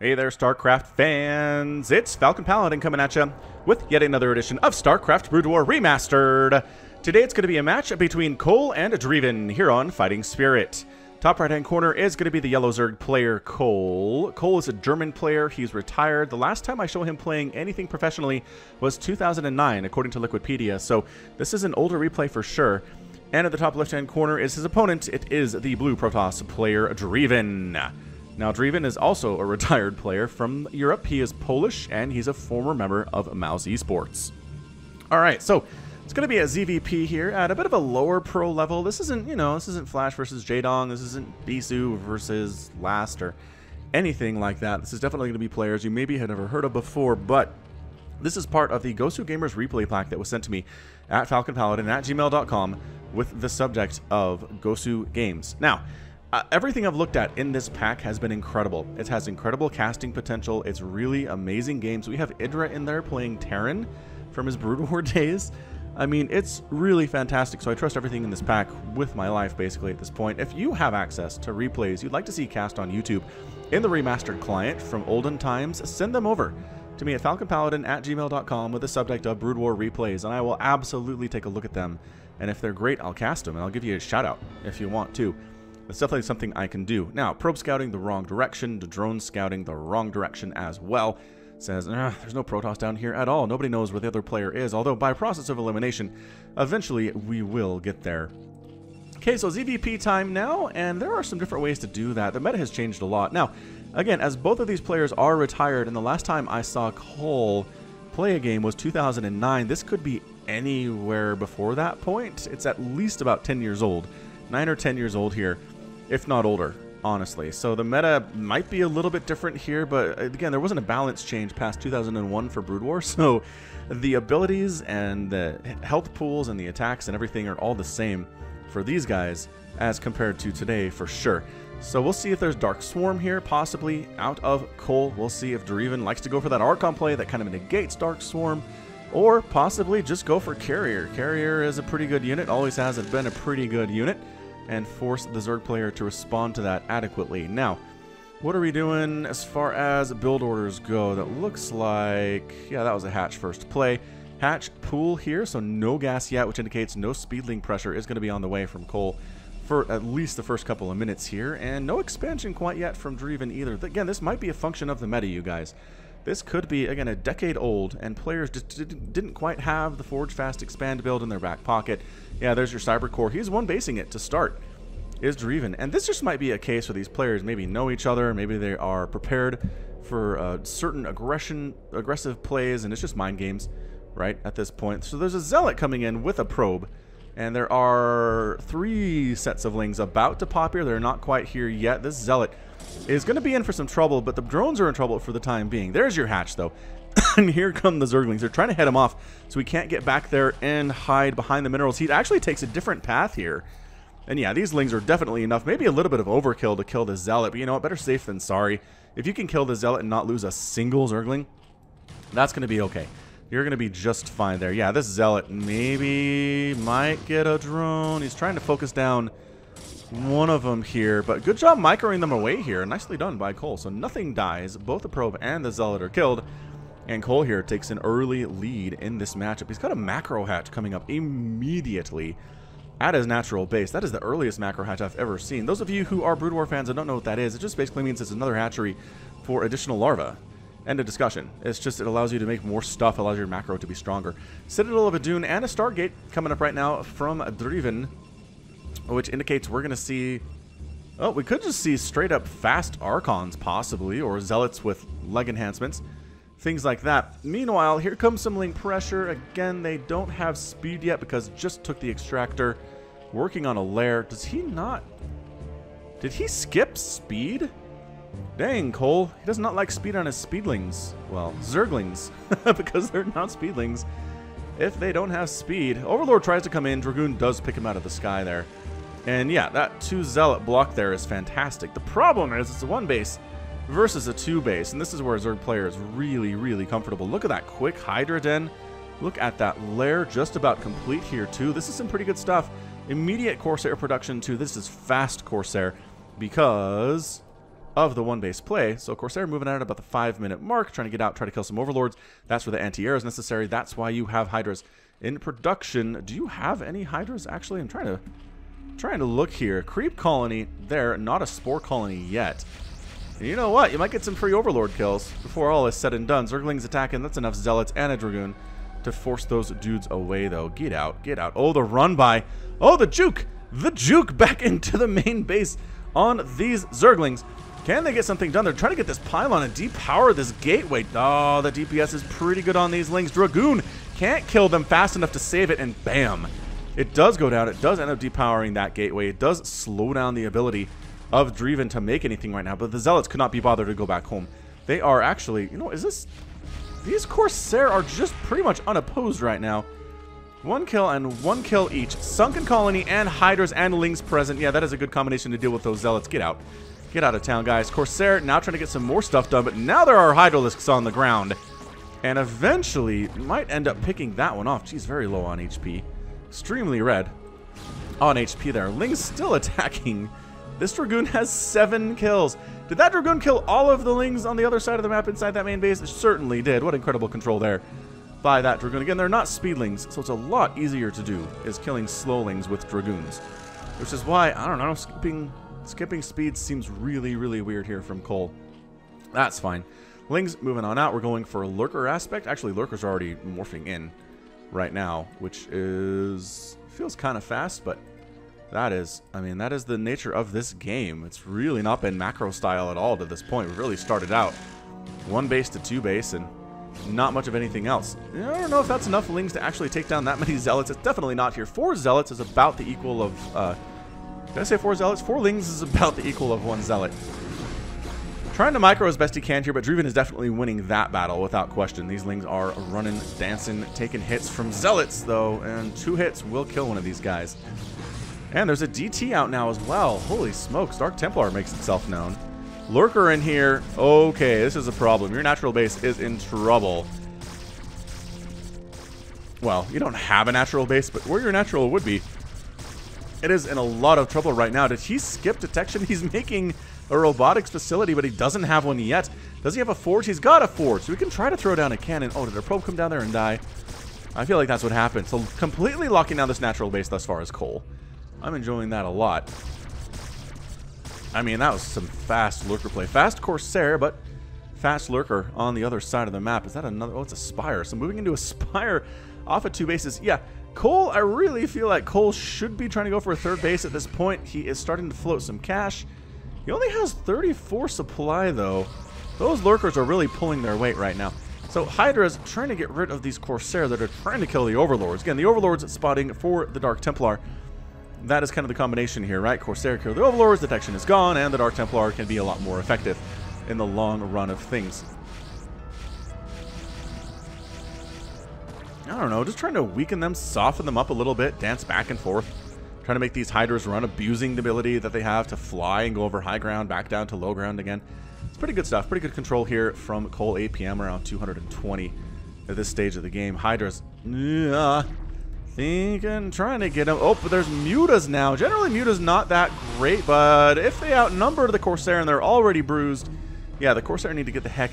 Hey there, StarCraft fans! It's Falcon Paladin coming at you with yet another edition of StarCraft Brood War Remastered. Today it's going to be a match between kolll and Dreiven here on Fighting Spirit. Top right-hand corner is going to be the yellow Zerg player kolll. Kolll is a German player. He's retired. The last time I saw him playing anything professionally was 2009, according to Liquipedia. So this is an older replay for sure. And at the top left-hand corner is his opponent. It is the blue Protoss player Dreiven. Now, Dreiven is also a retired player from Europe. He is Polish, and he's a former member of Mouse Esports. All right, so it's going to be a ZVP here at a bit of a lower pro level. This isn't, this isn't Flash versus Jaedong. This isn't Bisu versus Last or anything like that. This is definitely going to be players you maybe had never heard of before, but this is part of the Gosu Gamers replay pack that was sent to me at falconpaladin@gmail.com with the subject of Gosu Games. Now, everything I've looked at in this pack has been incredible. It has incredible casting potential. It's really amazing games. We have Idra in there playing Terran from his Brood War days. I mean, it's really fantastic. So I trust everything in this pack with my life, basically, at this point. If you have access to replays you'd like to see cast on YouTube in the remastered client from olden times, send them over to me at falconpaladin@gmail.com with the subject of Brood War replays, and I will absolutely take a look at them. And if they're great, I'll cast them, and I'll give you a shout out if you want to. It's definitely something I can do. Now, probe scouting the wrong direction, the drone scouting the wrong direction as well. Says, there's no Protoss down here at all. Nobody knows where the other player is, although by process of elimination, eventually we will get there. Okay, so ZVP time now, and there are some different ways to do that. The meta has changed a lot. Now, again, as both of these players are retired, and the last time I saw kolll play a game was 2009, this could be anywhere before that point. It's at least about 10 years old. 9 or 10 years old here, if not older, honestly. So the meta might be a little bit different here, but again, there wasn't a balance change past 2001 for Brood War, so the abilities and the health pools and the attacks and everything are all the same for these guys as compared to today for sure. So we'll see if there's Dark Swarm here, possibly out of kolll. We'll see if Dreiven likes to go for that Archon play that kind of negates Dark Swarm, or possibly just go for Carrier. Carrier is a pretty good unit, always has been a pretty good unit, and force the Zerg player to respond to that adequately. Now, what are we doing as far as build orders go? That looks like, yeah, that was a hatch first play. Hatch pool here, so no gas yet, which indicates no speedling pressure is going to be on the way from kolll for at least the first couple of minutes here, and no expansion quite yet from Dreiven either. Again, this might be a function of the meta, you guys. This could be, again, a decade old, and players just didn't quite have the Forge Fast Expand build in their back pocket. Yeah, there's your Cyber Core. He's one basing it to start, is Dreiven. And this just might be a case where these players maybe know each other, maybe they are prepared for certain aggressive plays, and it's just mind games, right, at this point. So there's a Zealot coming in with a probe, and there are 3 sets of Lings about to pop here. They're not quite here yet. This Zealot is going to be in for some trouble, but the drones are in trouble for the time being. There's your hatch, though. And here come the Zerglings. They're trying to head him off so he can't get back there and hide behind the minerals. He actually takes a different path here. And yeah, these Lings are definitely enough. Maybe a little bit of overkill to kill the Zealot, but you know what? Better safe than sorry. If you can kill the Zealot and not lose a single Zergling, that's going to be okay. You're going to be just fine there. Yeah, this Zealot maybe might get a drone. He's trying to focus down one of them here, but good job microing them away here. Nicely done by kolll. So nothing dies. Both the probe and the Zealot are killed, and kolll here takes an early lead in this matchup. He's got a macro hatch coming up immediately at his natural base. That is the earliest macro hatch I've ever seen. Those of you who are Brood War fans and don't know what that is, it just basically means it's another hatchery for additional larvae. End of discussion. It's just, it allows you to make more stuff, allows your macro to be stronger. Citadel of Adun and a Stargate coming up right now from Dreiven, which indicates we're going to see, oh, we could just see straight up fast Archons possibly, or Zealots with leg enhancements, things like that. Meanwhile, here comes some Ling pressure. Again, they don't have speed yet because just took the extractor, working on a lair. Does he not, did he skip speed? Dang, kolll, he does not like speed on his speedlings. Well, Zerglings, because they're not speedlings if they don't have speed. Overlord tries to come in. Dragoon does pick him out of the sky there. And yeah, that 2 Zealot block there is fantastic. The problem is it's a 1 base versus a 2 base, and this is where a Zerg player is really, really comfortable. Look at that quick Hydra Den. Look at that lair just about complete here too. This is some pretty good stuff. Immediate Corsair production too. This is fast Corsair because of the one-base play. So Corsair moving out at about the 5-minute mark, trying to get out, try to kill some overlords. That's where the anti-air is necessary. That's why you have Hydras in production. Do you have any Hydras, actually? I'm trying to look here. Creep colony there, not a spore colony yet. And you know what? You might get some free overlord kills before all is said and done. Zerglings attacking. That's enough Zealots and a Dragoon to force those dudes away, though. Get out. Get out. Oh, the run by. Oh, the juke. The juke back into the main base on these Zerglings. Can they get something done? They're trying to get this pylon and depower this gateway. Oh, the DPS is pretty good on these Lings. Dragoon can't kill them fast enough to save it, and bam. It does go down. It does end up depowering that gateway. It does slow down the ability of Dreiven to make anything right now, but the Zealots could not be bothered to go back home. They are actually, you know, is this... These Corsair are just pretty much unopposed right now. 1 kill and 1 kill each. Sunken Colony and Hydras and Lings present. Yeah, that is a good combination to deal with those Zealots. Get out. Get out of town, guys. Corsair now trying to get some more stuff done, but now there are Hydralisks on the ground. And eventually might end up picking that one off. Geez, very low on HP. Extremely red on HP there. Lings still attacking. This Dragoon has 7 kills. Did that Dragoon kill all of the Lings on the other side of the map inside that main base? It certainly did. What incredible control there by that Dragoon. Again, they're not speedlings, so it's a lot easier to do, is killing slowlings with Dragoons. Which is why, I don't know, skipping speed seems really, really weird here from kolll. That's fine. Lings moving on out. We're going for a Lurker aspect. Actually, Lurkers are already morphing in right now, which feels kind of fast, but that is, I mean, that is the nature of this game. It's really not been macro style at all to this point. We've really started out 1 base to 2 base and not much of anything else. I don't know if that's enough Lings to actually take down that many Zealots. It's definitely not here. 4 Zealots is about the equal of, did I say 4 Zealots? 4 Lings is about the equal of 1 Zealot. Trying to micro as best he can here, but Dreiven is definitely winning that battle without question. These Lings are running, dancing, taking hits from Zealots, though, and 2 hits will kill one of these guys. And there's a DT out now as well. Holy smokes, Dark Templar makes itself known. Lurker in here. Okay, this is a problem. Your natural base is in trouble. Well, you don't have a natural base, but where your natural would be, it is in a lot of trouble right now. Did he skip detection? He's making a robotics facility, but he doesn't have one yet. Does he have a forge? He's got a forge, so we can try to throw down a cannon. Oh, did a probe come down there and die? I feel like that's what happened. So completely locking down this natural base thus far is kolll. I'm enjoying that a lot. I mean, that was some fast Lurker play. Fast Corsair, but fast Lurker on the other side of the map. Is that another? Oh, it's a Spire. So moving into a Spire off of 2 bases. Yeah, kolll, I really feel like kolll should be trying to go for a 3rd base at this point. He is starting to float some cash. He only has 34 supply, though. Those Lurkers are really pulling their weight right now. So Hydra's trying to get rid of these Corsair that are trying to kill the Overlords. Again, the Overlords spotting for the Dark Templar. That is kind of the combination here, right? Corsair kill the Overlords, detection is gone, and the Dark Templar can be a lot more effective in the long run of things. I don't know, just trying to weaken them, soften them up a little bit, dance back and forth. Trying to make these Hydras run, abusing the ability that they have to fly and go over high ground, back down to low ground again. It's pretty good stuff, pretty good control here from kolll. APM around 220 at this stage of the game. Hydras, thinking, trying to get him. Oh, but there's mutas now. Generally, muta's not that great, but if they outnumber the Corsair and they're already bruised, yeah, the Corsair need to get the heck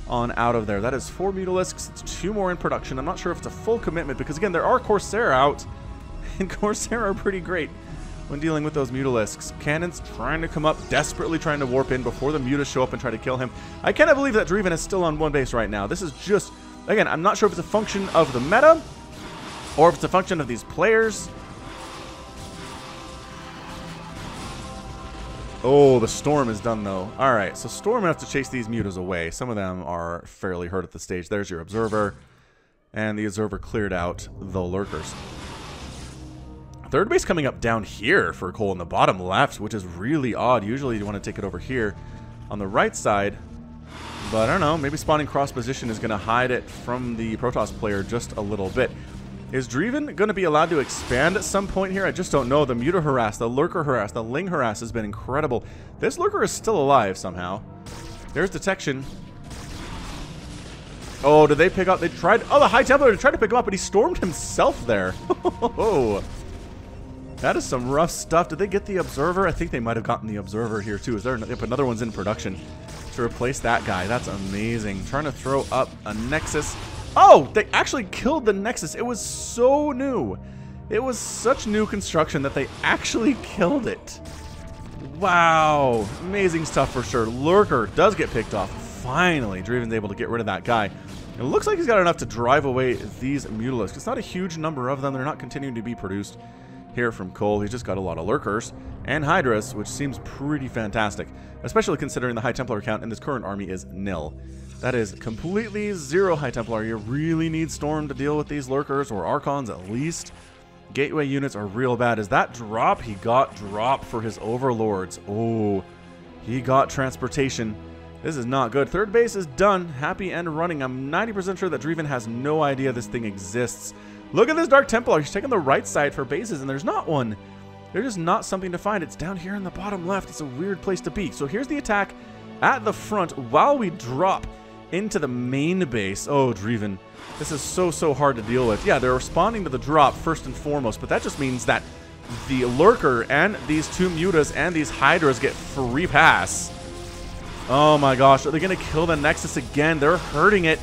on out of there. That is 4 Mutalisks. It's 2 more in production. I'm not sure if it's a full commitment because, again, there are Corsair out, and Corsair are pretty great when dealing with those Mutalisks. Cannons trying to come up, desperately trying to warp in before the mutas show up and try to kill him. I cannot believe that Dreiven is still on 1 base right now. This is just, again, I'm not sure if it's a function of the meta or if it's a function of these players. Oh, the Storm is done, though. All right, so Storm enough to chase these mutas away. Some of them are fairly hurt at the stage. There's your Observer, and the Observer cleared out the Lurkers. 3rd base coming up down here for kolll in the bottom left, which is really odd. Usually you want to take it over here on the right side. But I don't know, maybe spawning cross position is going to hide it from the Protoss player just a little bit. Is Dreiven going to be allowed to expand at some point here? I just don't know. The Muta harass, the Lurker harass, the Ling harass has been incredible. This Lurker is still alive somehow. There's detection. Oh, did they pick up? They tried. Oh, the High Templar tried to pick him up, but he stormed himself there. That is some rough stuff. Did they get the Observer? I think they might have gotten the Observer here too. Is there another one's in production to replace that guy? That's amazing. Trying to throw up a Nexus. Oh, they actually killed the Nexus. It was so new. It was such new construction that they actually killed it. Wow. Amazing stuff for sure. Lurker does get picked off. Finally, Dreiven's able to get rid of that guy. It looks like he's got enough to drive away these Mutalisks. It's not a huge number of them. They're not continuing to be produced here from kolll. He's just got a lot of Lurkers and Hydras, which seems pretty fantastic, especially considering the High Templar count in this current army is nil. That is completely 0 High Templar. You really need Storm to deal with these Lurkers, or Archons at least. Gateway units are real bad. Is that drop? He got drop for his Overlords. Oh, he got transportation. This is not good. Third base is done. Happy and running. I'm 90% sure that Dreiven has no idea this thing exists. Look at this Dark Templar. He's taking the right side for bases, and there's not one. There's just not something to find. It's down here in the bottom left. It's a weird place to be. So here's the attack at the front while we drop into the main base. Oh, Dreiven. This is so hard to deal with. Yeah, they're responding to the drop first and foremost, but that just means that the Lurker and these 2 Mutas and these Hydras get free pass. Oh my gosh, are they going to kill the Nexus again? They're hurting it.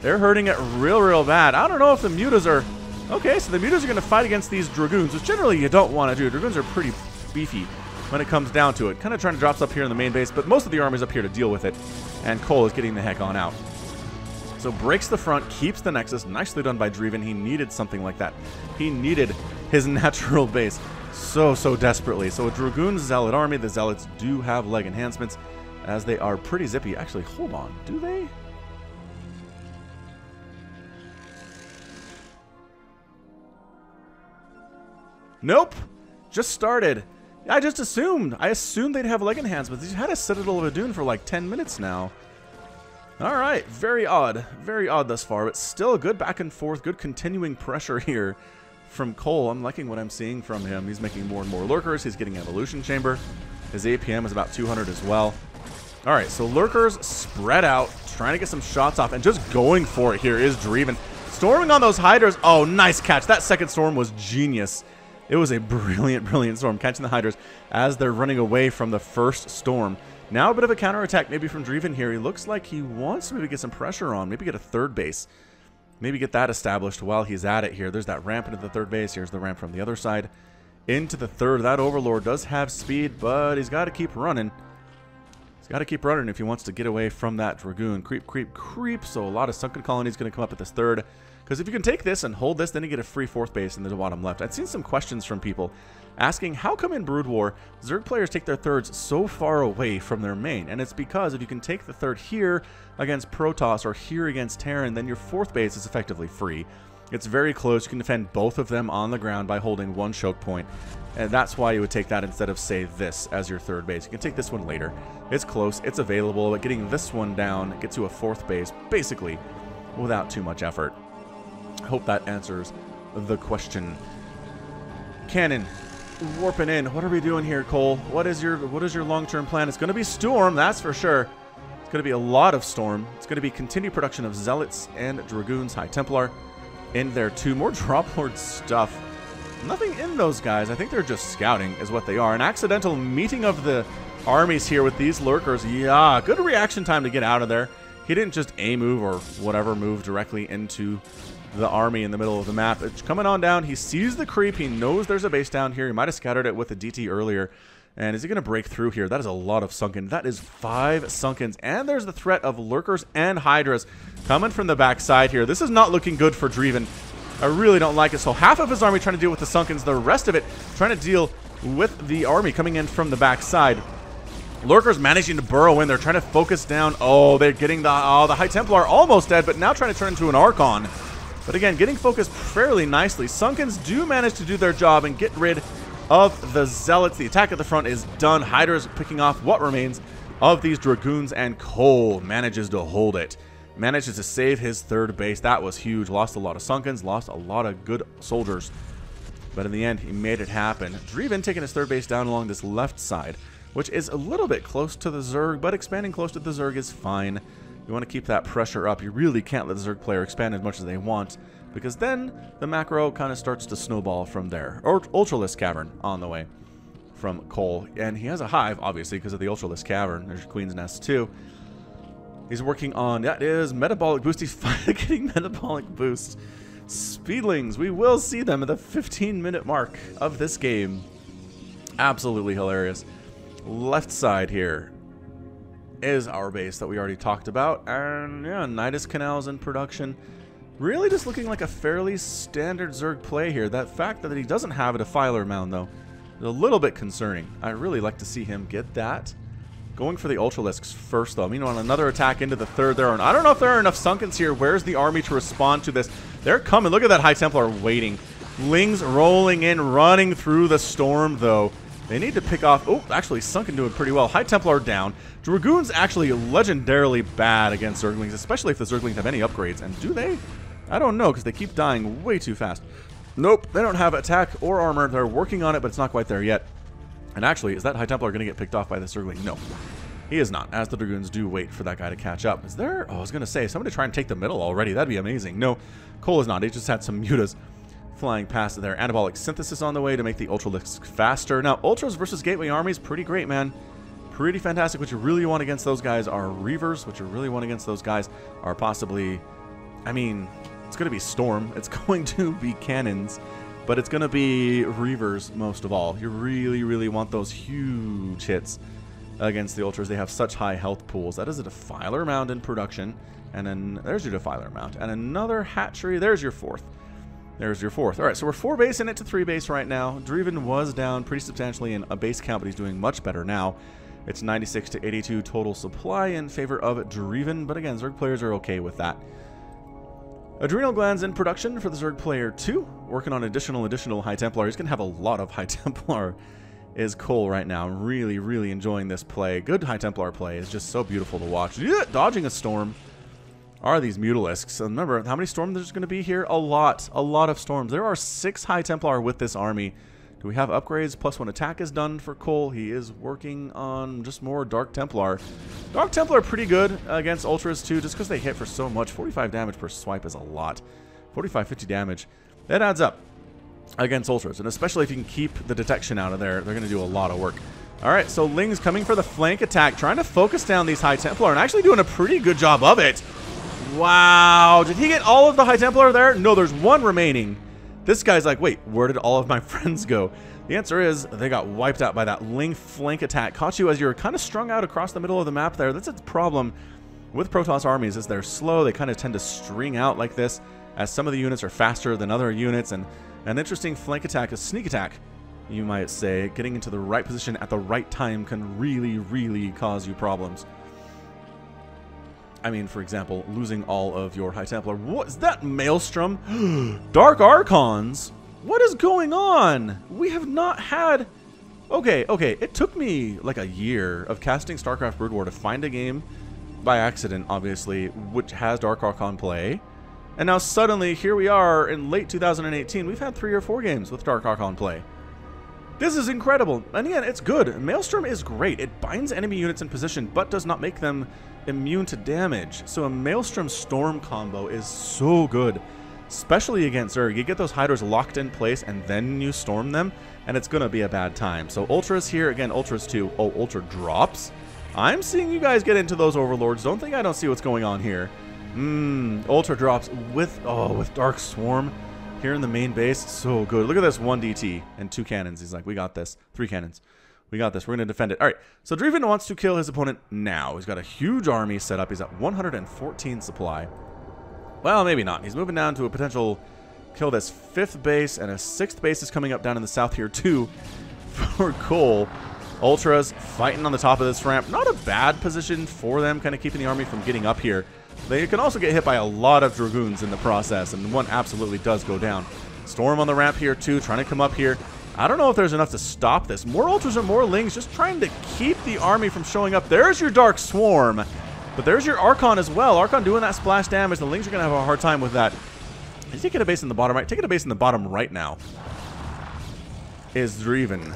They're hurting it real bad. I don't know if the Mutas are... Okay, so the Mutas are going to fight against these Dragoons, which generally you don't want to do. Dragoons are pretty beefy when it comes down to it. Kind of trying to drop up here in the main base, but most of the army is up here to deal with it. And kolll is getting the heck on out. So breaks the front, keeps the Nexus. Nicely done by Dreiven. He needed something like that. He needed his natural base so desperately. So a Dragoon Zealot army, the Zealots do have leg enhancements, as they are pretty zippy. Actually, hold on. Do they? Nope. Just started. I just assumed. I assumed they'd have leg enhancements. He's had a Citadel of Adun for like 10 minutes now. Alright. Very odd. Very odd thus far, but still a good back and forth, good continuing pressure here from kolll. I'm liking what I'm seeing from him. He's making more and more Lurkers. He's getting Evolution Chamber. His APM is about 200 as well. Alright, so Lurkers spread out, trying to get some shots off, and just going for it here is Dreiven. Storming on those Hydras. Oh, nice catch. That second storm was genius. It was a brilliant storm, catching the Hydras as they're running away from the first storm. Now a bit of a counterattack maybe from Dreiven here. He looks like he wants to maybe get some pressure on, maybe get a third base. Maybe get that established while he's at it here. There's that ramp into the third base. Here's the ramp from the other side into the third. That Overlord does have speed, but he's got to keep running. He's got to keep running if he wants to get away from that Dragoon. Creep. So a lot of Sunken Colonies going to come up at this third. Because if you can take this and hold this, then you get a free fourth base in the bottom left. I've seen some questions from people asking how come in Brood War, Zerg players take their thirds so far away from their main? And it's because if you can take the third here against Protoss or here against Terran, then your fourth base is effectively free. It's very close. You can defend both of them on the ground by holding one choke point. And that's why you would take that instead of, say, this as your third base. You can take this one later. It's close. It's available. But getting this one down gets you a fourth base, basically, without too much effort. I hope that answers the question. Cannon warping in. What are we doing here, kolll? What is your long-term plan? It's going to be Storm, that's for sure. It's going to be a lot of Storm. It's going to be continued production of Zealots and Dragoons, High Templar in there too. More Drop Lord stuff. Nothing in those guys. I think they're just scouting is what they are. An accidental meeting of the armies here with these Lurkers. Yeah, good reaction time to get out of there. He didn't just A-move or whatever move directly into the army in the middle of the map. It's coming on down. He sees the creep. He knows there's a base down here. He might have scattered it with a DT earlier. And is he going to break through here? That is a lot of Sunken. That is 5 Sunkens. And there's the threat of Lurkers and Hydras coming from the backside here. This is not looking good for Dreiven. I really don't like it. So half of his army trying to deal with the Sunkens. The rest of it trying to deal with the army coming in from the backside. Lurkers managing to burrow in. They're trying to focus down. Oh, they're getting the High Templar almost dead, but now trying to turn into an Archon. But again, getting focused fairly nicely. Sunkens do manage to do their job and get rid of the Zealots. The attack at the front is done. Hydra's picking off what remains of these Dragoons, and kolll manages to hold it. Manages to save his third base. That was huge. Lost a lot of Sunkens, lost a lot of good soldiers. But in the end, he made it happen. Dreiven taking his third base down along this left side, which is a little bit close to the Zerg, but expanding close to the Zerg is fine. You want to keep that pressure up. You really can't let the Zerg player expand as much as they want, because then the macro kind of starts to snowball from there. Or Ultralisk Cavern on the way from kolll. And he has a hive, obviously, because of the Ultralisk Cavern. There's your Queen's Nest, too. He's working on, that is metabolic boost. He's finally getting metabolic boost. Speedlings, we will see them at the 15-minute mark of this game. Absolutely hilarious. Left side here is our base that we already talked about. And yeah, Nidus Canals in production. Really just looking like a fairly standard Zerg play here. That fact that he doesn't have a Defiler Mound, though, is a little bit concerning. I really like to see him get that. Going for the Ultralisks first, though. Meanwhile, another attack into the third there. I don't know if there are enough Sunkens here. Where's the army to respond to this? They're coming. Look at that High Templar waiting. Lings rolling in, running through the storm, though. They need to pick off... Oh, actually, Sunken doing pretty well. High Templar down. Dragoon's actually legendarily bad against Zerglings, especially if the Zerglings have any upgrades. And do they? I don't know, because they keep dying way too fast. Nope, they don't have attack or armor. They're working on it, but it's not quite there yet. And actually, is that High Templar going to get picked off by the Zergling? No, he is not, as the Dragoons do wait for that guy to catch up. Is there... Oh, I was going to say, somebody try and take the middle already. That'd be amazing. No, kolll is not. He just had some mutas flying past there. Anabolic Synthesis on the way to make the Ultralisks faster. Now, Ultras versus Gateway armies, pretty great, man. Pretty fantastic. What you really want against those guys are Reavers. What you really want against those guys are possibly... I mean, it's going to be Storm. It's going to be Cannons. But it's going to be Reavers most of all. You really, really want those huge hits against the Ultras. They have such high health pools. That is a Defiler Mound in production. And then there's your Defiler Mound. And another Hatchery. There's your fourth. There's your fourth. All right, so we're 4 base in it to 3 base right now. Dreiven was down pretty substantially in a base count, but he's doing much better now. It's 96 to 82 total supply in favor of Dreiven, but again, Zerg players are okay with that. Adrenal Glands in production for the Zerg player 2. Working on additional High Templar. He's going to have a lot of High Templar is kolll right now. I'm really, really enjoying this play. Good High Templar play is just so beautiful to watch. Yeah, dodging a storm. Are these Mutalisks. Remember, how many storms there's going to be here? A lot of storms. There are 6 High Templar with this army. Do we have upgrades? +1 attack is done for kolll. He is working on just more Dark Templar. Dark Templar pretty good against Ultras too, just because they hit for so much. 45 damage per swipe is a lot. 45, 50 damage. That adds up against Ultras, and especially if you can keep the detection out of there, they're going to do a lot of work. All right, so Ling's coming for the flank attack, trying to focus down these High Templar, and actually doing a pretty good job of it. Wow, did he get all of the High Templar there? No, there's 1 remaining. This guy's like, wait, where did all of my friends go? The answer is they got wiped out by that Ling flank attack. Caught you as you're kind of strung out across the middle of the map there. That's a problem with Protoss armies, is they're slow. They kind of tend to string out like this, as some of the units are faster than other units. And an interesting flank attack, a sneak attack, you might say, getting into the right position at the right time can really, really cause you problems. I mean, for example, losing all of your High Templar. What is that, Maelstrom? Dark Archons? What is going on? We have not had... Okay, it took me like a year of casting StarCraft Brood War to find a game, by accident, obviously, which has Dark Archon play. And now suddenly, here we are in late 2018. We've had 3 or 4 games with Dark Archon play. This is incredible. And yeah, it's good. Maelstrom is great. It binds enemy units in position, but does not make them immune to damage. So a Maelstrom Storm combo is so good, especially against Zerg. You get those Hydras locked in place, and then you storm them, and it's going to be a bad time. So Ultras here. Again, Ultras too. Oh, Ultra drops. I'm seeing you guys get into those Overlords. Don't think I don't see what's going on here. Ultra drops with Dark Swarm here in the main base. So good. Look at this, 1 DT and 2 cannons. He's like, we got this. 3 cannons. We got this. We're going to defend it. All right. So Dreiven wants to kill his opponent now. He's got a huge army set up. He's at 114 supply. Well, maybe not. He's moving down to a potential kill this 5th base, and a 6th base is coming up down in the south here too for kolll. Ultras fighting on the top of this ramp. Not a bad position for them, kind of keeping the army from getting up here. They can also get hit by a lot of Dragoons in the process, and one absolutely does go down. Storm on the ramp here too, trying to come up here. I don't know if there's enough to stop this. More Ultras or more Lings, just trying to keep the army from showing up. There's your Dark Swarm, but there's your Archon as well. Archon doing that splash damage. The Lings are going to have a hard time with that. He's taking a base in the bottom right. Taking a base in the bottom right now is Dreiven.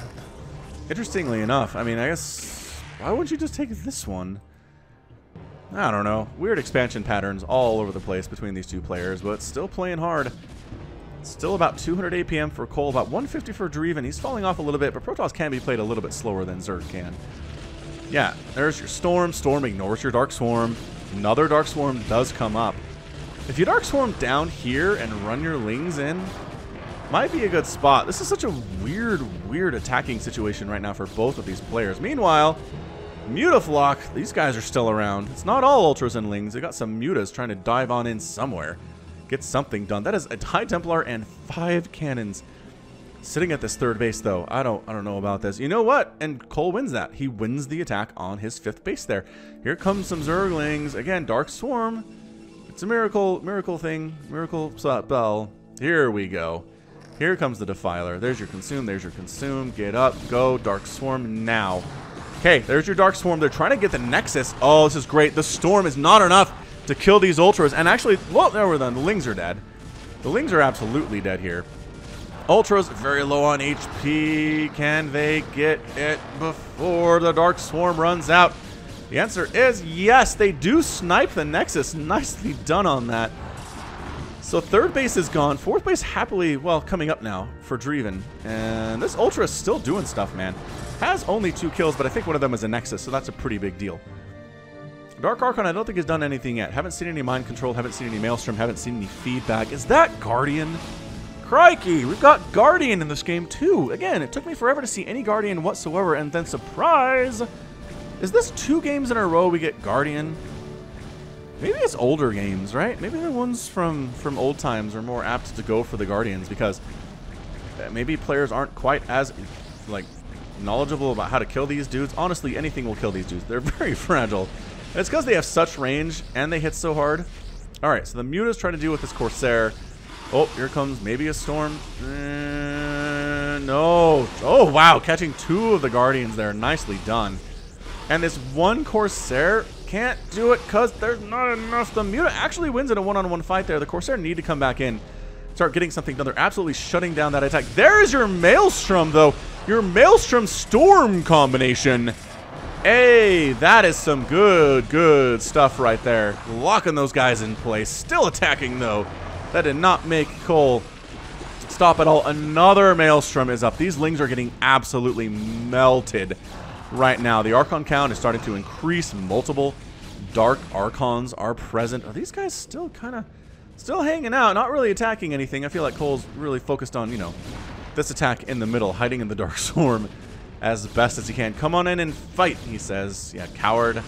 Interestingly enough, I mean, I guess, why wouldn't you just take this one? I don't know. Weird expansion patterns all over the place between these two players, but still playing hard. Still about 200 APM for kolll, about 150 for Dreiven. He's falling off a little bit, but Protoss can be played a little bit slower than Zerg can. Yeah, there's your Storm. Storm ignores your Dark Swarm. Another Dark Swarm does come up. If you Dark Swarm down here and run your Lings in, might be a good spot. This is such a weird attacking situation right now for both of these players. Meanwhile, Mutaflock, these guys are still around. It's not all Ultras and Lings. They got some Mutas trying to dive on in somewhere. Get something done. That is a High Templar and 5 cannons sitting at this third base, though. I don't know about this. You know what? And kolll wins that. He wins the attack on his 5th base there. Here comes some Zerglings. Again, Dark Swarm. It's a miracle thing. Miracle spell. Here we go. Here comes the Defiler. There's your Consume. There's your Consume. Get up. Go. Dark Swarm now. Okay, there's your Dark Swarm. They're trying to get the Nexus. Oh, this is great. The Storm is not enough to kill these Ultras. And actually, well, there we're done. The Lings are dead. The Lings are absolutely dead here. Ultras very low on HP. Can they get it before the Dark Swarm runs out? The answer is yes. They do snipe the Nexus. Nicely done on that. So 3rd base is gone. 4th base happily, well, coming up now for Dreiven. And this Ultra is still doing stuff, man. Has only 2 kills, but I think one of them is a Nexus, so that's a pretty big deal. Dark Archon, I don't think has done anything yet. Haven't seen any Mind Control, haven't seen any Maelstrom, haven't seen any feedback. Is that Guardian? Crikey, we've got Guardian in this game too. Again, it took me forever to see any Guardian whatsoever, and then surprise! Is this 2 games in a row we get Guardian? Maybe it's older games, right? Maybe the ones from old times are more apt to go for the Guardians because maybe players aren't quite as like knowledgeable about how to kill these dudes. Honestly, anything will kill these dudes. They're very fragile. And it's because they have such range and they hit so hard. Alright, so the Muta's trying to deal with this Corsair. Oh, here comes maybe a Storm. No. Oh, wow. Catching 2 of the Guardians there. Nicely done. And this one Corsair can't do it because there's not enough. The Muta actually wins in a one-on-one fight there. The Corsair need to come back in, start getting something done. They're absolutely shutting down that attack. There is your Maelstrom, though. Your Maelstrom Storm combination. Hey, that is some good stuff right there. Locking those guys in place. Still attacking, though. That did not make kolll stop at all. Another Maelstrom is up. These Lings are getting absolutely melted right now. The Archon count is starting to increase. Multiple Dark Archons are present. Are these guys still kind of still hanging out, not really attacking anything? I feel like koll's really focused on, you know, this attack in the middle, hiding in the Dark Swarm as best as he can. Come on in and fight, he says. Yeah, coward.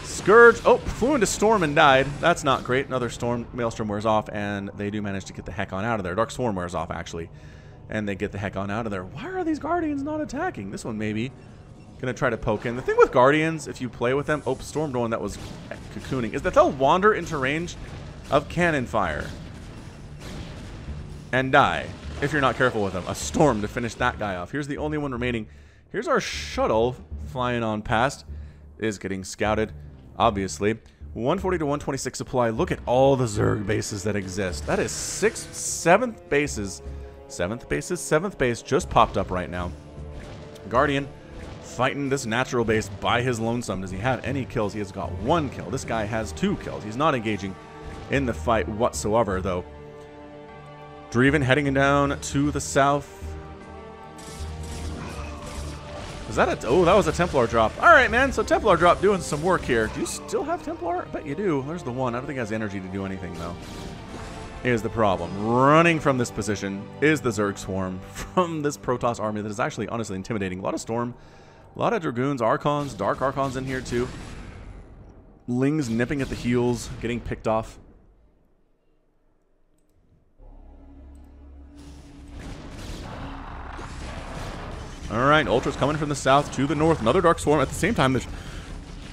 Scourge. Oh, flew into Storm and died. That's not great. Another Storm. Maelstrom wears off, and they do manage to get the heck on out of there. Dark Swarm wears off, actually, and they get the heck on out of there. Why are these Guardians not attacking? This one maybe gonna try to poke in. The thing with Guardians, if you play with them, oh, Stormed one that was cocooning, is that they'll wander into range of cannon fire and die if you're not careful with them. A Storm to finish that guy off. Here's the only one remaining. Here's our shuttle flying on past. Is getting scouted, obviously. 140 to 126 supply. Look at all the Zerg bases that exist. That is 7th bases. 7th base just popped up right now. Guardian fighting this natural base by his lonesome. Does he have any kills? He has got 1 kill. This guy has 2 kills. He's not engaging in the fight whatsoever, though. Dreiven heading down to the south. Was that a... Oh, that was a Templar drop. All right, man. So Templar drop doing some work here. Do you still have Templar? I bet you do. There's the one. I don't think it has energy to do anything, though. Here's the problem. Running from this position is the Zerg Swarm from this Protoss army that is actually honestly intimidating. A lot of Storm, a lot of Dragoons, Archons, Dark Archons in here, too. Lings nipping at the heels, getting picked off. Alright, Ultra's coming from the south to the north. Another Dark Swarm. At the same time, there's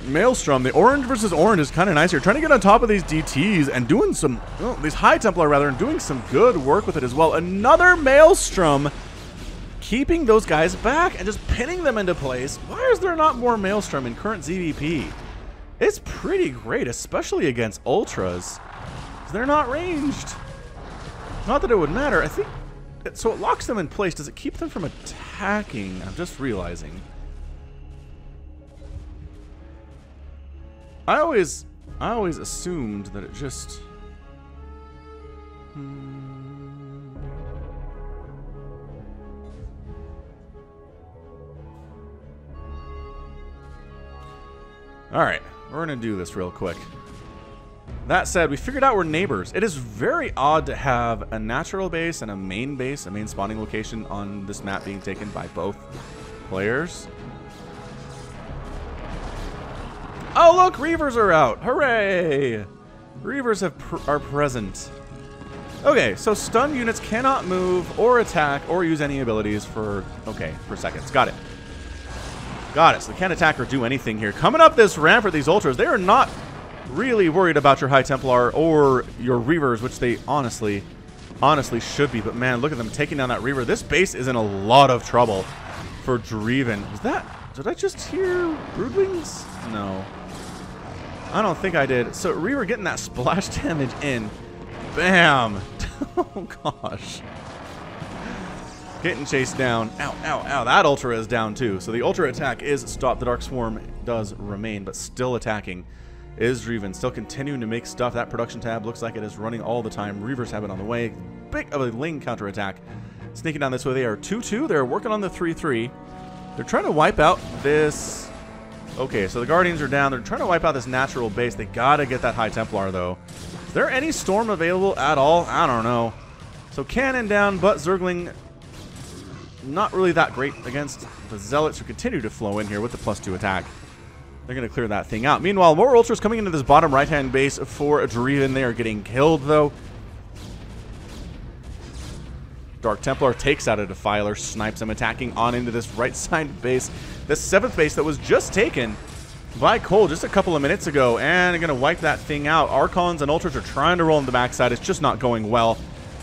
Maelstrom. The orange versus orange is kind of nice here. Trying to get on top of these DTs and doing some... Oh, these High Templar, rather, and doing some good work with it as well. Another Maelstrom. Keeping those guys back and just pinning them into place. Why is there not more Maelstrom in current ZVP? It's pretty great, especially against Ultras. They're not ranged. Not that it would matter. I think... So it locks them in place. Does it keep them from attacking? I'm just realizing. I always assumed that it just... Alright, we're going to do this real quick. That said, we figured out we're neighbors. It is very odd to have a natural base and a main base, a main spawning location on this map being taken by both players. Oh, look! Reavers are out! Hooray! Reavers are present. Okay, so stun units cannot move or attack or use any abilities for seconds. Got it. Got it. So they can't attack or do anything here. Coming up this ramp for these ultras, they are not really worried about your High Templar or your Reavers, which they honestly should be. But man, look at them taking down that Reaver. This base is in a lot of trouble for Dreiven. Did I just hear Broodwings? No. I don't think I did. So Reaver getting that splash damage in. Bam! Oh gosh. Getting chased down. Ow, ow, ow. That Ultra is down too. So the Ultra attack is stopped. The Dark Swarm does remain, but still attacking is Dreiven. Still continuing to make stuff. That production tab looks like it is running all the time. Reavers have it on the way. Big of a Ling counterattack. Sneaking down this way. They are 2-2. They're working on the 3-3. They're trying to wipe out this... Okay, so the Guardians are down. They're trying to wipe out this natural base. They gotta get that High Templar, though. Is there any Storm available at all? I don't know. So Cannon down, but Zergling not really that great against the Zealots, who continue to flow in here with the +2 attack. They're going to clear that thing out. Meanwhile, more Ultras coming into this bottom right-hand base for Dreiven. They are getting killed, though. Dark Templar takes out a Defiler, snipes him, attacking on into this right side base. The 7th base that was just taken by kolll just a couple of minutes ago, and going to wipe that thing out. Archons and Ultras are trying to roll on the backside. It's just not going well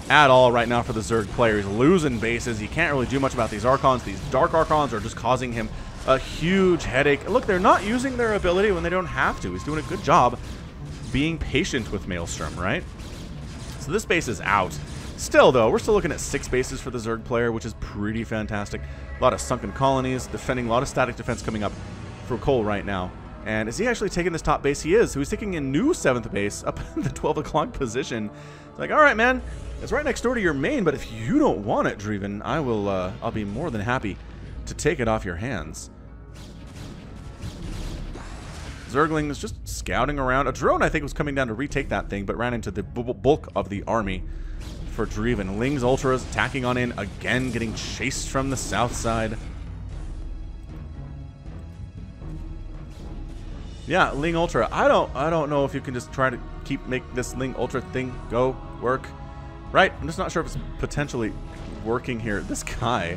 at all right now for the Zerg player. He's losing bases. He can't really do much about these Archons. These Dark Archons are just causing him a huge headache. Look, they're not using their ability when they don't have to. He's doing a good job being patient with Maelstrom, right? So this base is out. Still, though, we're still looking at 6 bases for the Zerg player, which is pretty fantastic. A lot of sunken colonies, defending, a lot of static defense coming up for kolll right now. And is he actually taking this top base? He is. So he's taking a new 7th base up in the 12 o'clock position. It's like, all right, man, it's right next door to your main, but if you don't want it, Dreiven, I'll be more than happy to take it off your hands. Zergling is just scouting around. A drone, I think, was coming down to retake that thing, but ran into the bulk of the army for Dreiven. Ling's Ultras attacking on in again, getting chased from the south side. Yeah, Ling Ultra. I don't know if you can just try to make this Ling Ultra thing work. Right? I'm just not sure if it's potentially working here. This guy.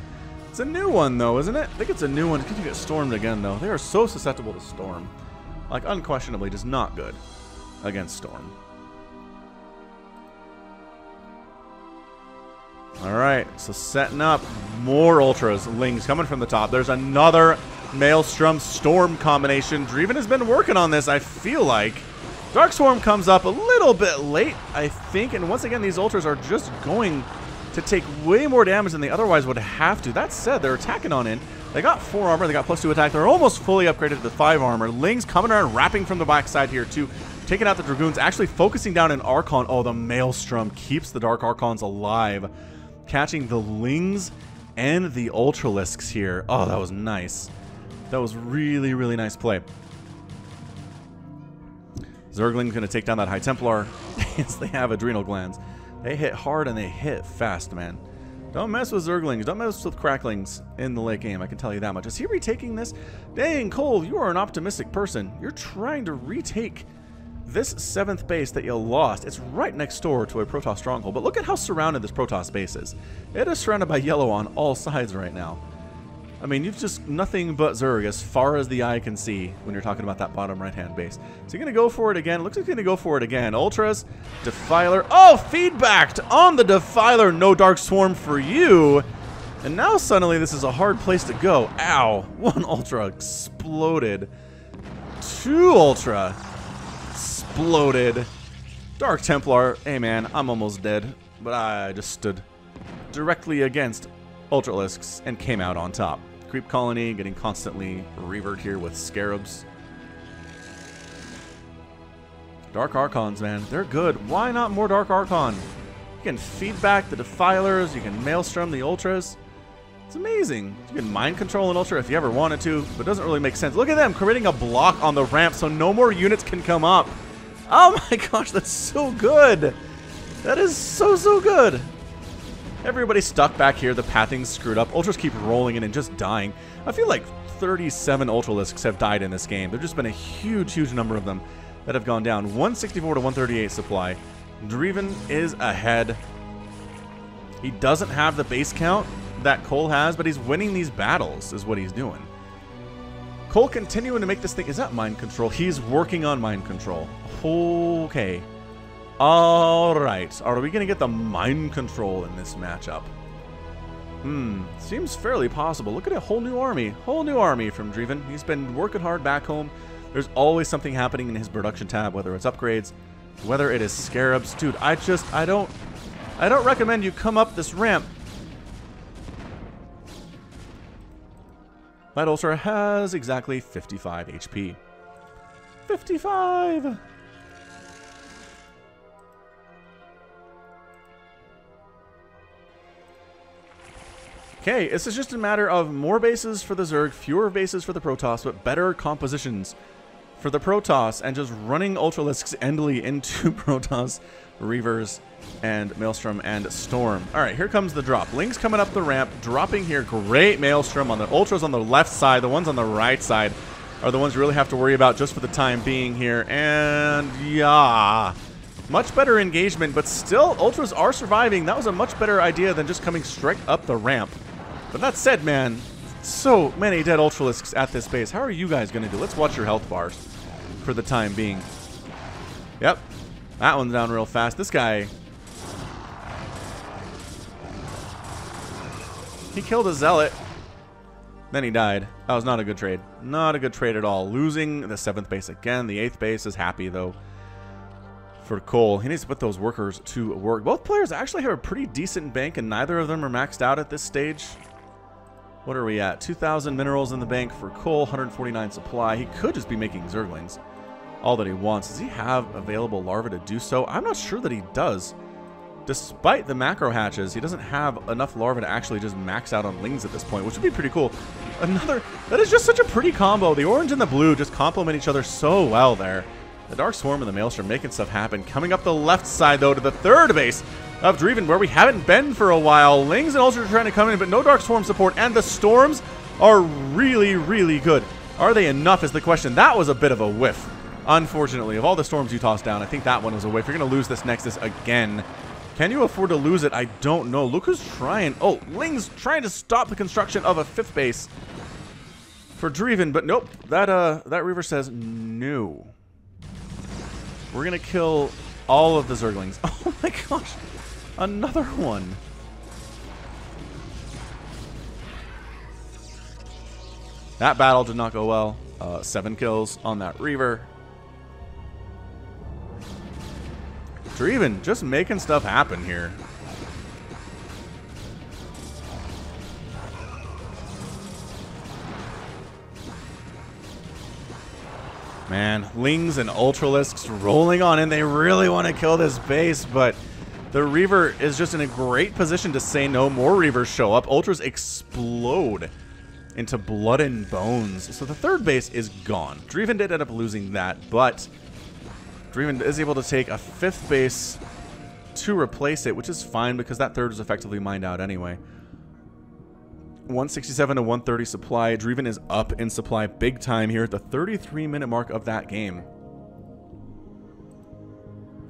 It's a new one, though, isn't it? I think it's a new one. Could you get stormed again, though? They are so susceptible to storm. Like, unquestionably, just not good against storm. Alright, so setting up more Ultras. Lings coming from the top. There's another Maelstrom Storm combination. Dreiven has been working on this, I feel like. Dark Swarm comes up a little bit late, I think. And once again, these Ultras are just going to take way more damage than they otherwise would have to. That said, they're attacking on in. They got 4 armor. They got +2 attack. They're almost fully upgraded to 5 armor. Lings coming around, wrapping from the back side here, too. Taking out the Dragoons. Actually focusing down an Archon. Oh, the Maelstrom keeps the Dark Archons alive. Catching the Lings and the Ultralisks here. Oh, that was nice. That was really, really nice play. Zergling's going to take down that High Templar. Yes, they have adrenal glands. They hit hard and they hit fast, man. Don't mess with Zerglings. Don't mess with Cracklings in the late game. I can tell you that much. Is he retaking this? Dang, kolll, you are an optimistic person. You're trying to retake this 7th base that you lost. It's right next door to a Protoss stronghold. But look at how surrounded this Protoss base is. It is surrounded by yellow on all sides right now. I mean, you've just nothing but Zerg as far as the eye can see when you're talking about that bottom right-hand base. So you're going to go for it again. Looks like you're going to go for it again. Ultras, Defiler. Oh, feedbacked on the Defiler. No Dark Swarm for you. And now suddenly this is a hard place to go. Ow. 1 Ultra exploded. 2 Ultra exploded. Dark Templar. Hey, man, I'm almost dead. But I just stood directly against Ultralisks and came out on top. Creep colony getting constantly revered here with Scarabs. Dark Archons, man, they're good. Why not more Dark Archon? You can feed back the Defilers, you can Maelstrom the Ultras. It's amazing. You can mind control an Ultra if you ever wanted to, but it doesn't really make sense. Look at them creating a block on the ramp so no more units can come up. Oh my gosh, that's so good. That is so, so good. Everybody's stuck back here. The pathing's screwed up. Ultras keep rolling in and just dying. I feel like 37 Ultralisks have died in this game. There's just been a huge, huge number of them that have gone down. 164 to 138 supply. Dreiven is ahead. He doesn't have the base count that kolll has, but he's winning these battles is what he's doing. kolll continuing to make this thing. Is that mind control? He's working on mind control. Okay. Alright. Are we going to get the mind control in this matchup? Seems fairly possible. Look at a whole new army. Whole new army from Dreiven. He's been working hard back home. There's always something happening in his production tab, whether it's upgrades, whether it is scarabs. Dude, I don't recommend you come up this ramp. That Ultra has exactly 55 HP. 55! Okay, this is just a matter of more bases for the Zerg, fewer bases for the Protoss, but better compositions for the Protoss, and just running Ultralisks endly into Protoss, Reavers, and Maelstrom and Storm. Alright, here comes the drop. Ling's coming up the ramp, dropping here. Great Maelstrom on the Ultras on the left side. The ones on the right side are the ones you really have to worry about just for the time being here. And yeah, much better engagement, but still Ultras are surviving. That was a much better idea than just coming straight up the ramp. But that said, man, so many dead Ultralisks at this base. How are you guys going to do? Let's watch your health bars for the time being. Yep. That one's down real fast. This guy, he killed a Zealot. Then he died. That was not a good trade. Not a good trade at all. Losing the 7th base again. The 8th base is happy, though, for kolll. He needs to put those workers to work. Both players actually have a pretty decent bank, and neither of them are maxed out at this stage. What are we at? 2,000 minerals in the bank for kolll, 149 supply. He could just be making Zerglings all that he wants. Does he have available larvae to do so? I'm not sure that he does. Despite the macro hatches, he doesn't have enough larvae to actually just max out on Lings at this point, which would be pretty cool. That is just such a pretty combo. The orange and the blue just complement each other so well there. The Dark Swarm and the Maelstrom making stuff happen. Coming up the left side, though, to the 3rd base of Dreiven, where we haven't been for a while. Lings and Ultras are trying to come in, but no Dark Swarm support, and the Storms are really, really good. Are they enough is the question. That was a bit of a whiff, unfortunately. Of all the Storms you tossed down, I think that one was a whiff. You're going to lose this Nexus again. Can you afford to lose it? I don't know. Look who's trying. Oh, Ling's trying to stop the construction of a 5th base for Dreiven, but nope. That Reaver says no. We're going to kill all of the Zerglings. Oh my gosh. Another one. That battle did not go well. 7 kills on that Reaver. Dreiven just making stuff happen here. Man, Lings and Ultralisks rolling on in. They really want to kill this base, but the Reaver is just in a great position to say no. More Reavers show up. Ultras explode into blood and bones. So the 3rd base is gone. Dreiven did end up losing that, but Dreiven is able to take a 5th base to replace it, which is fine because that 3rd was effectively mined out anyway. 167 to 130 supply. Dreiven is up in supply big time here at the 33-minute mark of that game.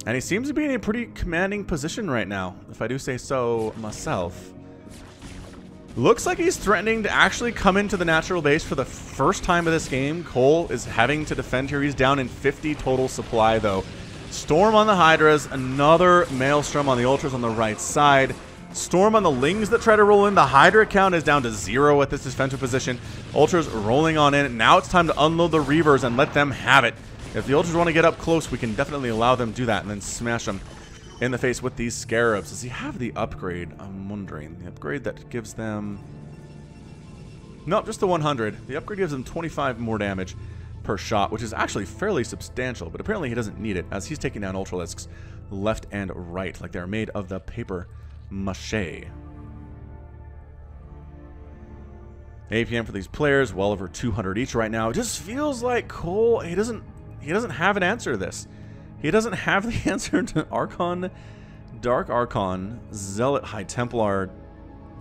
And he seems to be in a pretty commanding position right now, if I do say so myself. Looks like he's threatening to actually come into the natural base for the first time of this game. kolll is having to defend here. He's down in 50 total supply, though. Storm on the Hydras, another Maelstrom on the Ultras on the right side. Storm on the Lings that try to roll in. The Hydra count is down to 0 at this defensive position. Ultras rolling on in. Now it's time to unload the Reavers and let them have it. If the Ultras want to get up close, we can definitely allow them to do that and then smash them in the face with these Scarabs. Does he have the upgrade? I'm wondering. The upgrade that gives them... Nope, just the 100. The upgrade gives them 25 more damage per shot, which is actually fairly substantial, but apparently he doesn't need it, as he's taking down Ultralisks left and right, like they're made of the paper mache. APM for these players, well over 200 each right now. It just feels like kolll, he doesn't have an answer to this. He doesn't have the answer to Archon, Dark Archon, Zealot, High Templar,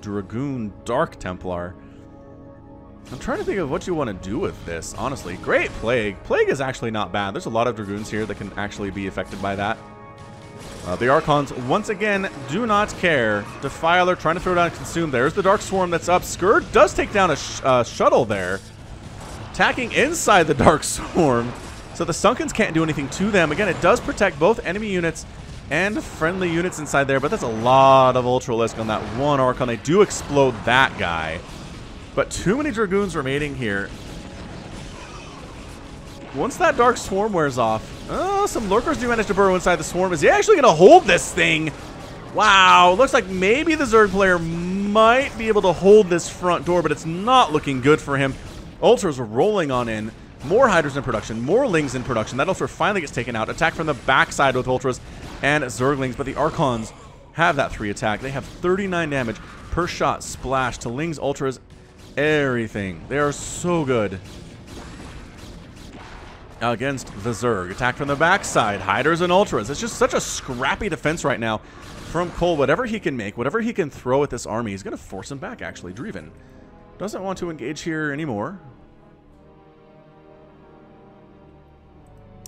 Dragoon, Dark Templar. I'm trying to think of what you want to do with this, honestly. Great Plague. Plague is actually not bad. There's a lot of Dragoons here that can actually be affected by that. The Archons, once again, do not care. Defiler trying to throw down and consume. There's the Dark Swarm that's up. Scourge does take down a shuttle there. Attacking inside the Dark Swarm. So the Sunkens can't do anything to them. Again, it does protect both enemy units and friendly units inside there, but that's a lot of Ultralisk on that one Archon. They do explode that guy. But too many Dragoons remaining here. Once that Dark Swarm wears off, some Lurkers do manage to burrow inside the Swarm. Is he actually going to hold this thing? Wow, looks like maybe the Zerg player might be able to hold this front door, but it's not looking good for him. Ultras are rolling on in. More Hydras in production, more Lings in production. That Ultra finally gets taken out. Attack from the backside with Ultras and Zerglings, but the Archons have that 3 attack. They have 39 damage per shot splash to Lings, Ultras, everything. They are so good against the Zerg. Attack from the backside, Hydras and Ultras. It's just such a scrappy defense right now from kolll. Whatever he can make, whatever he can throw at this army, he's going to force him back, actually. Dreiven doesn't want to engage here anymore.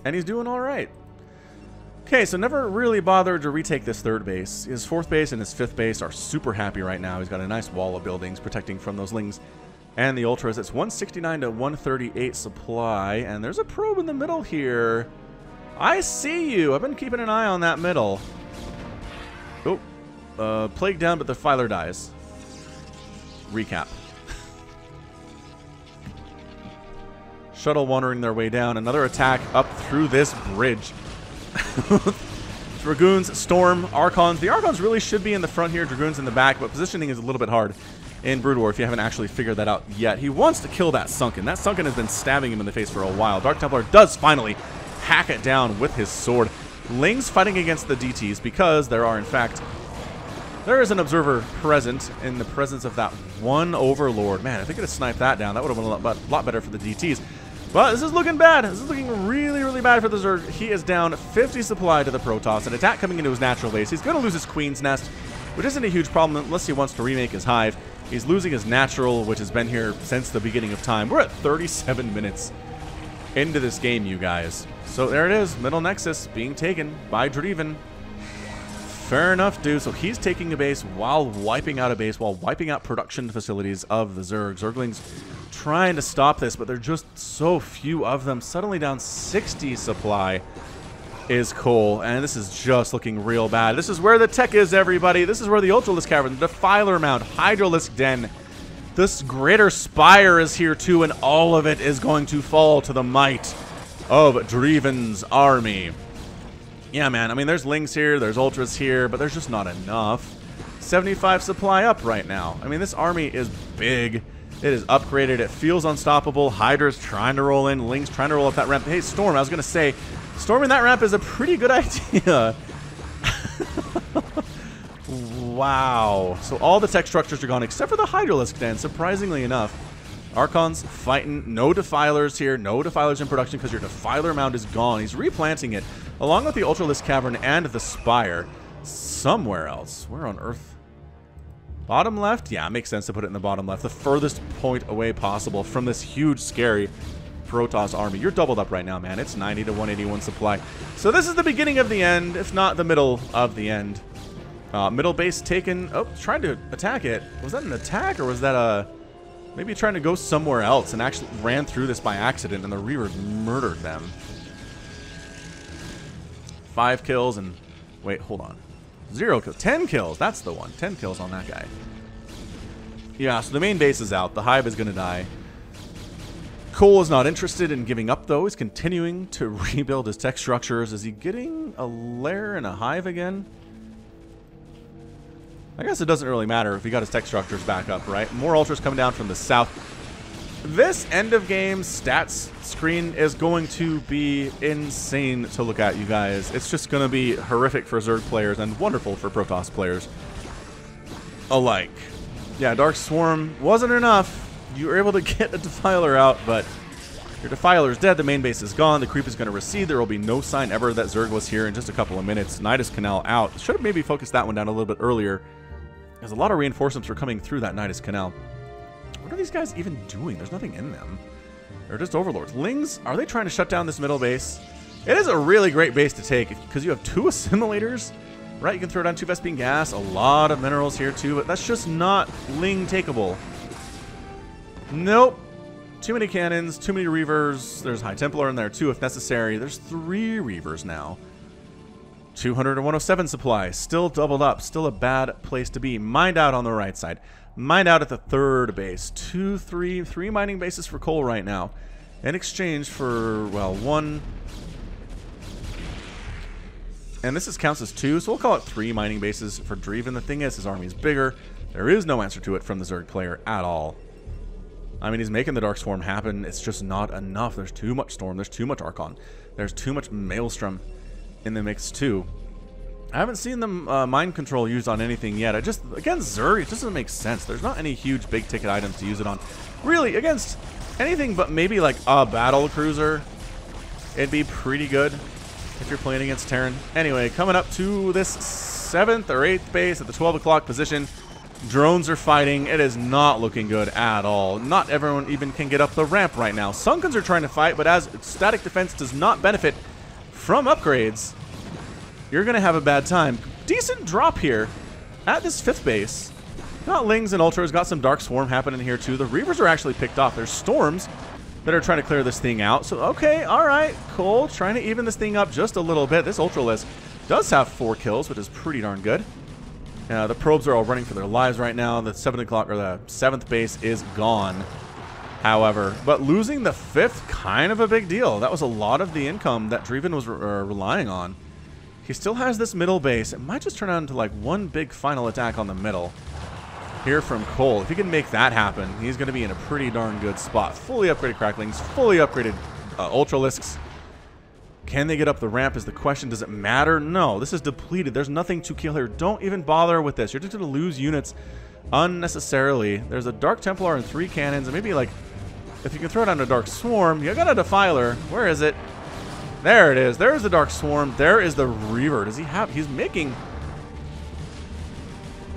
And he's doing all right. Okay, so never really bothered to retake this 3rd base. His 4th base and his 5th base are super happy right now. He's got a nice wall of buildings protecting from those Lings and the Ultras. It's 169 to 138 supply, and there's a probe in the middle here. I see you. I've been keeping an eye on that middle. Oh, Plague down, but the Filer dies. Recap. Shuttle wandering their way down. Another attack up through this bridge. Dragoons, Storm, Archons. The Archons really should be in the front here. Dragoons in the back, but positioning is a little bit hard in Brood War if you haven't actually figured that out yet. He wants to kill that Sunken. That Sunken has been stabbing him in the face for a while. Dark Templar does finally hack it down with his sword. Lings fighting against the DTs because there are, in fact, there is an observer present in the presence of that one Overlord. Man, if they could have sniped that down, that would have been a lot better for the DTs. But this is looking bad. This is looking really, really bad for the Zerg. He is down 50 supply to the Protoss. An attack coming into his natural base. He's going to lose his Queen's Nest, which isn't a huge problem unless he wants to remake his Hive. He's losing his natural, which has been here since the beginning of time. We're at 37 minutes into this game, you guys. So there it is. Middle Nexus being taken by Dreiven. Fair enough, dude. So he's taking a base while wiping out a base, while wiping out production facilities of the Zerg. Zerglings trying to stop this, but there are just so few of them. Suddenly down 60 supply is kolll, and this is just looking real bad. This is where the tech is, everybody. This is where the Ultralisk Cavern, the Defiler Mound, Hydralisk Den, this Greater Spire is here too, and all of it is going to fall to the might of Dreiven's army. Yeah, man, I mean, there's Lings here, there's Ultras here, but there's just not enough. 75 supply up right now. I mean, this army is big. It is upgraded. It feels unstoppable. Hydra's trying to roll in. Lings trying to roll up that ramp. Hey, Storm, I was going to say, storming that ramp is a pretty good idea. Wow. So all the tech structures are gone except for the Hydralisk Den, surprisingly enough. Archons fighting. No Defilers here. No Defilers in production because your Defiler Mound is gone. He's replanting it along with the Ultralisk Cavern and the Spire somewhere else. Where on earth? Bottom left? Yeah, it makes sense to put it in the bottom left. The furthest point away possible from this huge, scary Protoss army. You're doubled up right now, man. It's 90 to 181 supply. So this is the beginning of the end, if not the middle of the end. Middle base taken. Oh, trying to attack it. Was that an attack or was that a... Maybe trying to go somewhere else and actually ran through this by accident and the Reavers murdered them. 5 kills and... Wait, hold on. 0 kills. 10 kills. That's the one. 10 kills on that guy. Yeah, so the main base is out. The Hive is going to die. kolll is not interested in giving up, though. He's continuing to rebuild his tech structures. Is he getting a lair and a Hive again? I guess it doesn't really matter if he got his tech structures back up, right? More Ultras coming down from the south. This end of game stats screen is going to be insane to look at, you guys. It's just going to be horrific for Zerg players and wonderful for Protoss players alike. Yeah, Dark Swarm wasn't enough You were able to get a Defiler out, but your Defiler is dead. The main base is gone. The creep is going to recede. There will be no sign ever that Zerg was here in just a couple of minutes. Nidus Canal out. Should have maybe focused that one down a little bit earlier. There's a lot of reinforcements were coming through that Nidus Canal. What are these guys even doing? There's nothing in them. They're just overlords. Lings, are they trying to shut down this middle base? It is a really great base to take because you have 2 assimilators, right? You can throw down 2 Vespene gas, a lot of minerals here too, but that's just not Ling takeable. Nope. Too many cannons, too many Reavers. There's High Templar in there too if necessary. There's 3 Reavers now. 200 and 107 supply. Still doubled up. Still a bad place to be. Mined out on the right side. Mined out at the 3rd base. 3 mining bases for kolll right now. In exchange for, well, 1. And this counts as 2, so we'll call it 3 mining bases for Dreiven. The thing is, his army's bigger. There is no answer to it from the Zerg player at all. I mean, he's making the Dark Swarm happen. It's just not enough. There's too much Storm. There's too much Archon. There's too much Maelstrom in the mix, too. I haven't seen them mind control used on anything yet. Against Zerg, it doesn't make sense. There's not any huge big ticket items to use it on. Really, against anything but maybe like a battle cruiser, it'd be pretty good if you're playing against Terran. Anyway, coming up to this 7th or 8th base at the 12 o'clock position. Drones are fighting. It is not looking good at all. Not everyone even can get up the ramp right now. Sunkens are trying to fight, but as static defense does not benefit from upgrades, you're going to have a bad time. Decent drop here at this 5th base. Got Lings and Ultras. Got some Dark Swarm happening here too. The Reavers are actually picked off. There's Storms that are trying to clear this thing out. So, okay, all right. kolll trying to even this thing up just a little bit. This Ultralisk does have 4 kills, which is pretty darn good. The probes are all running for their lives right now. The 7 o'clock or the 7th base is gone, however. But losing the 5th, kind of a big deal. That was a lot of the income that Dreiven was relying on. He still has this middle base. It might just turn out into like one big final attack on the middle here from kolll. If he can make that happen, he's going to be in a pretty darn good spot. Fully upgraded Cracklings, fully upgraded Ultralisks. Can they get up the ramp is the question. Does it matter? No, this is depleted. There's nothing to kill here. Don't even bother with this. You're just going to lose units unnecessarily. There's a Dark Templar and 3 cannons. And maybe, like, if you can throw down a Dark Swarm, you got a Defiler. Where is it? There it is. There's the Dark Swarm. There is the Reaver. Does he have... He's making...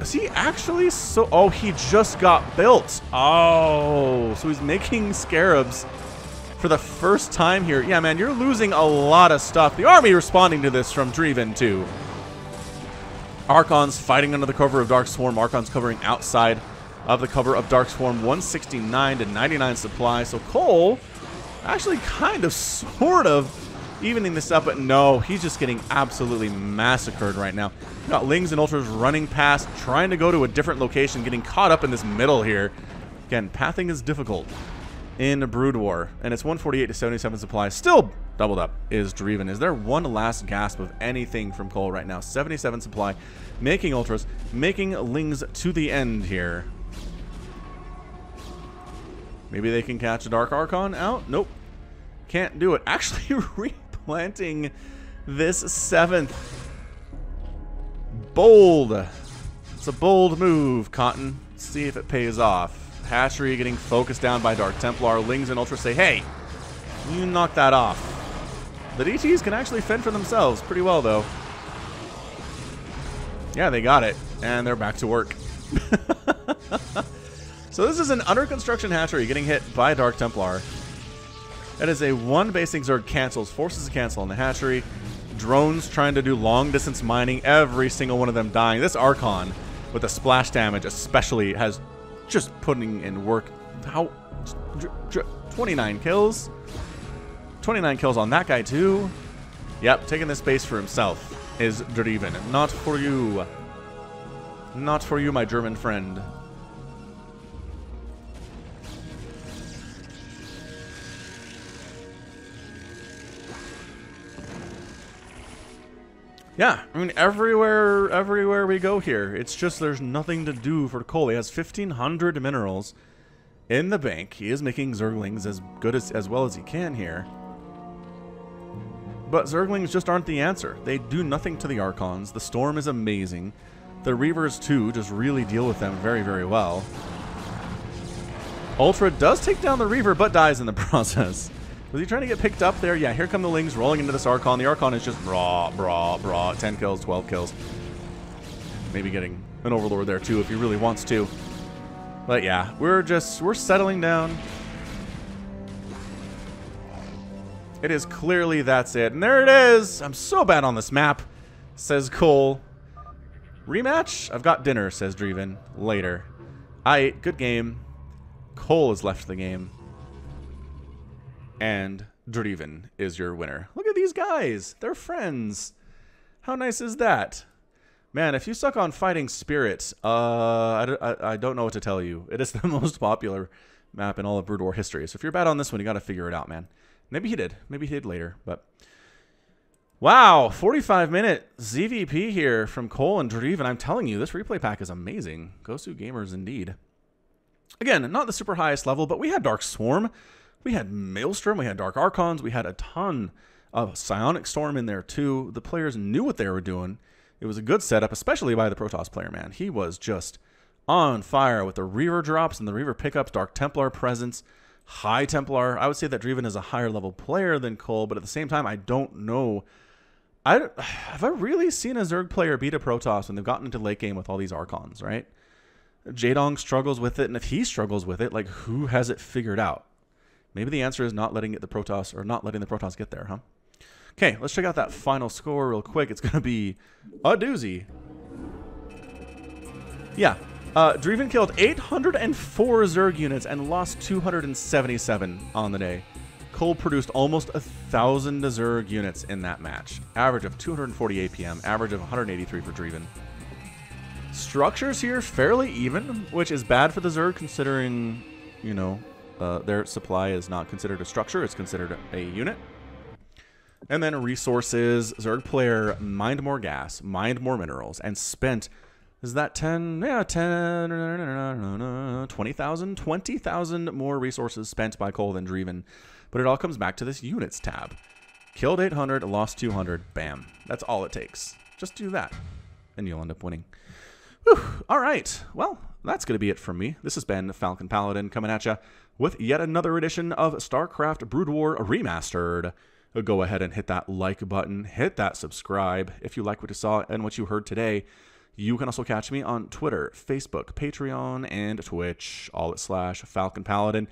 Is he actually so... Oh, he just got built. Oh, so he's making Scarabs for the first time here. Yeah, man, you're losing a lot of stuff. The army responding to this from Dreiven, too. Archons fighting under the cover of Dark Swarm. Archons covering outside of the cover of Dark Swarm. 169 to 99 supply. So kolll actually kind of, sort of evening this up, but no, he's just getting absolutely massacred right now. Got Lings and Ultras running past, trying to go to a different location, getting caught up in this middle here. Again, pathing is difficult in Brood War, and it's 148 to 77 supply. Still doubled up is Dreiven. Is there one last gasp of anything from kolll right now? 77 supply, making Ultras, making Lings to the end here. Maybe they can catch a Dark Archon out? Nope. Can't do it. Actually replanting this 7th. Bold. It's a bold move, Cotton. Let's see if it pays off. Hatchery getting focused down by Dark Templar. Lings and Ultra say, hey, you knock that off. The DTs can actually fend for themselves pretty well, though. Yeah, they got it. And they're back to work. So this is an under construction hatchery getting hit by Dark Templar. That is a 1 basing Zerg cancels, forces a cancel on the hatchery. Drones trying to do long distance mining, every single one of them dying. This Archon with the splash damage especially has just putting in work. How 29 kills. 29 kills on that guy too. Yep, taking this space for himself is Dreiven. Not for you. Not for you, my German friend. Yeah, I mean, everywhere we go here, it's just there's nothing to do for kolll. He has 1,500 minerals in the bank. He is making Zerglings as good as well as he can here. But Zerglings just aren't the answer. They do nothing to the Archons. The Storm is amazing. The Reavers, too, just really deal with them very, very well. Ultra does take down the Reaver, but dies in the process. Was he trying to get picked up there? Yeah, here come the Lings rolling into this Archon. The Archon is just brah. 10 kills, 12 kills. Maybe getting an Overlord there too if he really wants to. But yeah, we're settling down. It is clearly that's it. And there it is. I'm so bad on this map, says Kolll. Rematch? I've got dinner, says Dreiven. Later. Good game. Kolll has left the game. And Dreiven is your winner. Look at these guys. They're friends. How nice is that? Man, if you suck on Fighting Spirit, I don't know what to tell you. It is the most popular map in all of Brood War history. So if you're bad on this one, you got to figure it out, man. Maybe he did. Maybe he did later. But wow, 45-minute ZVP here from Kolll and Dreiven. I'm telling you, this replay pack is amazing. Gosu Gamers indeed. Again, not the super highest level, but we had Dark Swarm. We had Maelstrom, we had Dark Archons, we had a ton of Psionic Storm in there too. The players knew what they were doing. It was a good setup, especially by the Protoss player, man. He was just on fire with the Reaver drops and the Reaver pickups, Dark Templar presence, High Templar. I would say that Dreiven is a higher level player than Kolll, but at the same time, I don't know. Have I really seen a Zerg player beat a Protoss when they've gotten into late game with all these Archons, right? Jaedong struggles with it, and if he struggles with it, like, who has it figured out? Maybe the answer is not letting the Protoss get there, huh? Okay, let's check out that final score real quick. It's going to be a doozy. Yeah, Dreiven killed 804 Zerg units and lost 277 on the day. Kolll produced almost 1,000 Zerg units in that match. Average of 240 APM, average of 183 for Dreiven. Structures here fairly even, which is bad for the Zerg considering, you know, their supply is not considered a structure, it's considered a unit. And then resources, Zerg player mined more gas, mined more minerals, and spent, is that 10? Yeah, 10, 20,000? 20,000 more resources spent by Kolll than Dreiven. But it all comes back to this units tab. Killed 800, lost 200, bam. That's all it takes. Just do that, and you'll end up winning. Whew. All right, well, that's going to be it from me. This has been Falcon Paladin coming at you with yet another edition of StarCraft Brood War Remastered. Go ahead and hit that like button, hit that subscribe. If you like what you saw and what you heard today, you can also catch me on Twitter, Facebook, Patreon, and Twitch, all at /Falcon Paladin.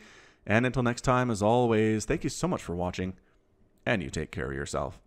And until next time, as always, thank you so much for watching, and you take care of yourself.